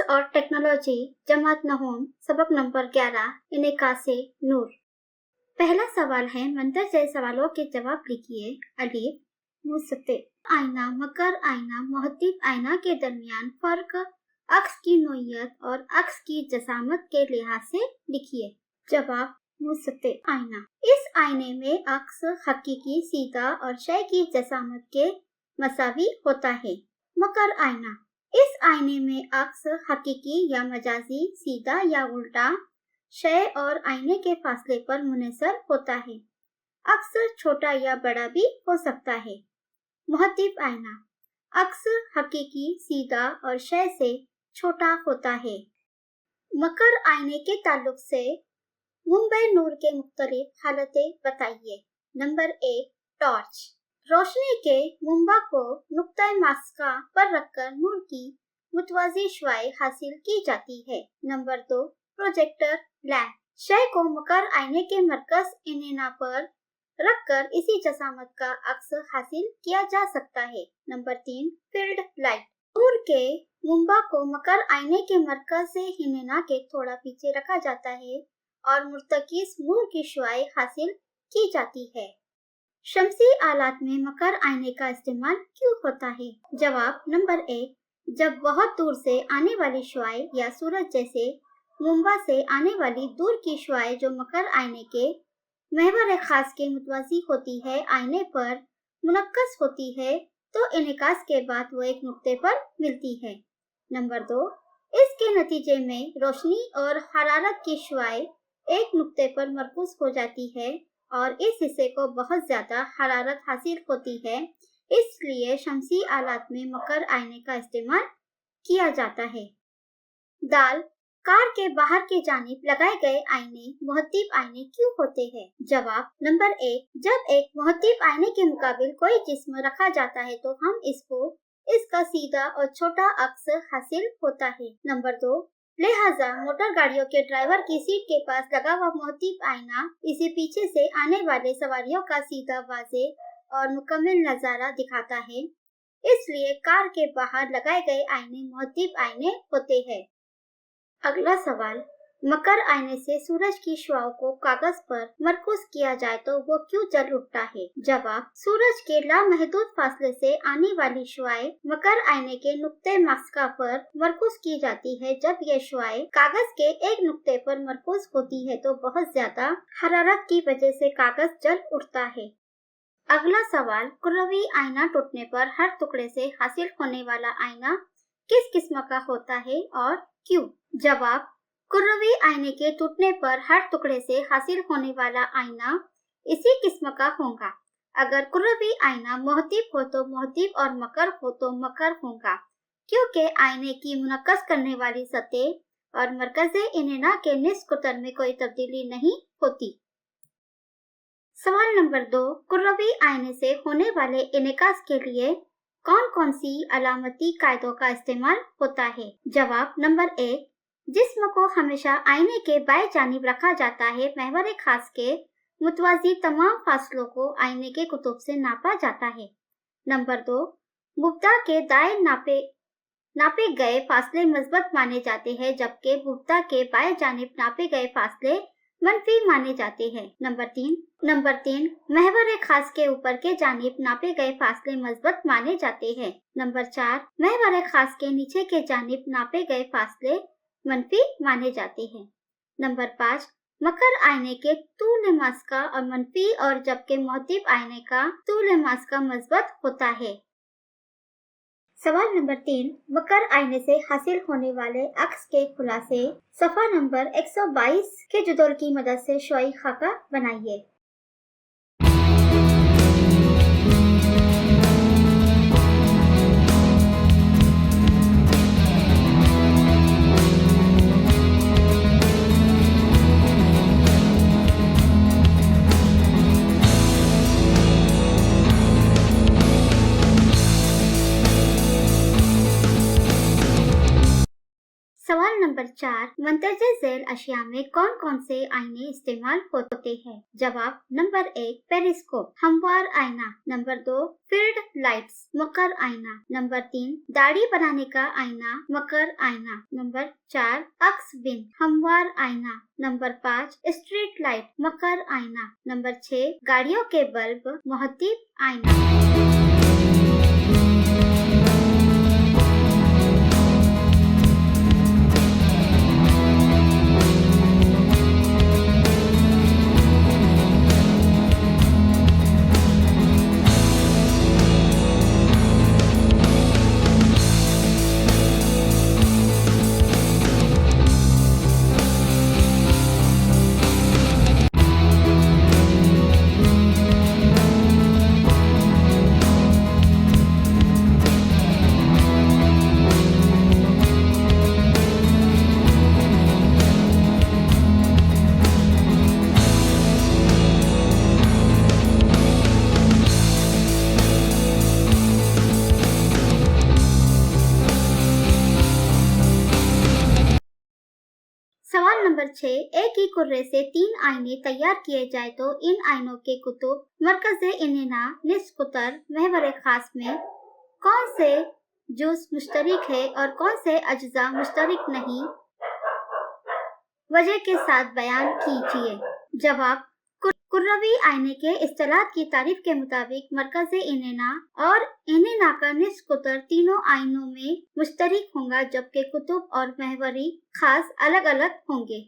और टेक्नोलॉजी जमात नहूम सबक नंबर 11 इनेकासे नूर। पहला सवाल है, मंतर जय सवालों के जवाब लिखिए। अलीफ, मुस्तते आईना, मकर आईना, मुहत्तिब आईना के दरमियान फर्क अक्स की नोयत और अक्स की जसामत के लिहाज से लिखिए। जवाब, मुस्तते आईना। इस आईने में अक्स हकीकी सीधा और शय की जसामत के मसावी होता है। मकर आईना, इस आईने में अक्स हकीकी या मजाजी सीधा या उल्टा शय और आईने के फासले पर मुनहसर होता है। अक्स छोटा या बड़ा भी हो सकता है। मुहत्तिब आईना, अक्स हकीकी सीधा और शय से छोटा होता है। मकर आईने के ताल्लुक से मुंबई नूर के मुख्तलिफ हालतें बताइए। Number 1, torch. रोशनी के मुंबा को नुक्ता मास्का पर रखकर नूर की मुतवाजी शुआएं हासिल की जाती है। Number 2, projector lamp. शय को मकर आईने के मरकज इनेना पर रखकर इसी जसामत का अक्स हासिल किया जा सकता है। Number 3, field light. नूर के मुंबा को मकर आईने के मरकज से हिनेना के थोड़ा पीछे रखा जाता है और मुर्तकिस नूर की शुआएं हासिल की जाती है। शमसी आलात में मकर आईने का इस्तेमाल क्यों होता है? जवाब, नंबर 1, जब बहुत दूर से आने वाली शुआएं या सूरज जैसे मुंबा से आने वाली दूर की शुआएं जो मकर आईने के महवर खास के मुतवाजी होती है, आईने पर मुनक्कस होती है, तो इनेकास के बाद वो एक नुक्ते पर मिलती है। नंबर 2, इसके नतीजे में रोशनी और हरारत की शुआएं एक नुक्ते पर मरकूज हो जाती है और इस हिस्से को बहुत ज्यादा हरारत हासिल होती है। इसलिए शमसी आलात में मकर आईने का इस्तेमाल किया जाता है। दाल, कार के बाहर की जानिब लगाए गए आईने मुहत्तिब आईने क्यों होते हैं? जवाब, नंबर 1, जब एक मुहत्तिब आईने के मुकाबिल कोई जिस्म रखा जाता है तो हम इसका सीधा और छोटा अक्स हासिल होता है। नंबर 2, लिहाजा मोटर गाड़ियों के ड्राइवर की सीट के पास लगा हुआ मुहत्तिब आईना इसे पीछे से आने वाले सवारियों का सीधा, वाज़ेह और मुकम्मल नजारा दिखाता है। इसलिए कार के बाहर लगाए गए आईने मुहत्तिब आईने होते हैं। अगला सवाल, मकर आईने से सूरज की शुआओं को कागज पर मरकूज किया जाए तो वो क्यों जल उठता है? जवाब, सूरज के लामहदूद फासले से आने वाली शुआएं मकर आईने के नुक्ते मास्का पर मरकूज की जाती है। जब ये शुआएं कागज के एक नुक्ते पर मरकूज होती है तो बहुत ज्यादा हरारत की वजह से कागज जल उठता है। अगला सवाल, कुर्रवी आईना टूटने पर हर टुकड़े से हासिल होने वाला आईना किस किस्म का होता है और क्यों? जवाब, कुर्रवी आईने के टूटने पर हर टुकड़े से हासिल होने वाला आईना इसी किस्म का होगा। अगर कुर्रवी आईना मुहत्तिब हो तो मुहत्तिब और मकर हो तो मकर होगा, क्योंकि आईने की मुनक्कस करने वाली सतह और मरकज़े इनेना के निस्फ कुतर में कोई तब्दीली नहीं होती। सवाल नंबर 2, कुर्रवी आईने से होने वाले इनेकास के लिए कौन कौन सी अलामती कायदों का इस्तेमाल होता है? जवाब, नंबर 1, जिस्म को हमेशा आईने के बाएं जानिब रखा जाता है। महवर खास के मुतवाजी तमाम फासलों को आईने के कुतुब से नापा जाता है। नंबर 2, मुब्दा के दाएं नापे गए फासले मजबूत माने जाते हैं, जबकि मुब्दा के बाएं जानिब नापे गए फासले मनफी माने जाते हैं। नंबर 3, महवर खास के ऊपर के जानिब नापे गए फासले मजबूत माने जाते हैं। नंबर 4, महवर खास के नीचे के जानिब नापे गए फासले मनफी माने जाते हैं। नंबर 5, मकर आईने के तूल मास्का और मनफी और जबकि मुहत्तिब आईने का तूल मास्का मजबूत होता है। सवाल नंबर 3, मकर आईने से हासिल होने वाले अक्स के खुलासे सफा नंबर 122 के जुदोल की मदद से शुआई खाका बनाइए। सवाल नंबर नंबर 4, मंतरजे झैल अशिया में कौन कौन से आईने इस्तेमाल होते हैं? जवाब नंबर 1, पेरिस्कोप हमवार आईना। नंबर 2, फील्ड लाइट्स मकर आईना। नंबर 3, दाढ़ी बनाने का आईना मकर आईना। नंबर 4, अक्स बिन हमवार आईना। नंबर 5, स्ट्रीट लाइट मकर आईना। नंबर 6, गाड़ियों के बल्ब मोहतीब आईना। 6, एक ही कुर्रे से 3 आईने तैयार किए जाए तो इन आईनों के कुतुब मरकज़े इन्हेना निस्कुतर महवर खास में कौन से जुज़ मुश्तरिक है और कौन से अज्जा मुश्तरिक नहीं, वजह के साथ बयान कीजिए। जवाब कुर्रवी आईने के इस्तिलाह की तारीफ के मुताबिक मरकज़े इन्हेना और इन्हेना का निस्कुतर तीनों आईनों में मुश्तरिक होगा, जबकि कुतुब और महवरी खास अलग अलग होंगे।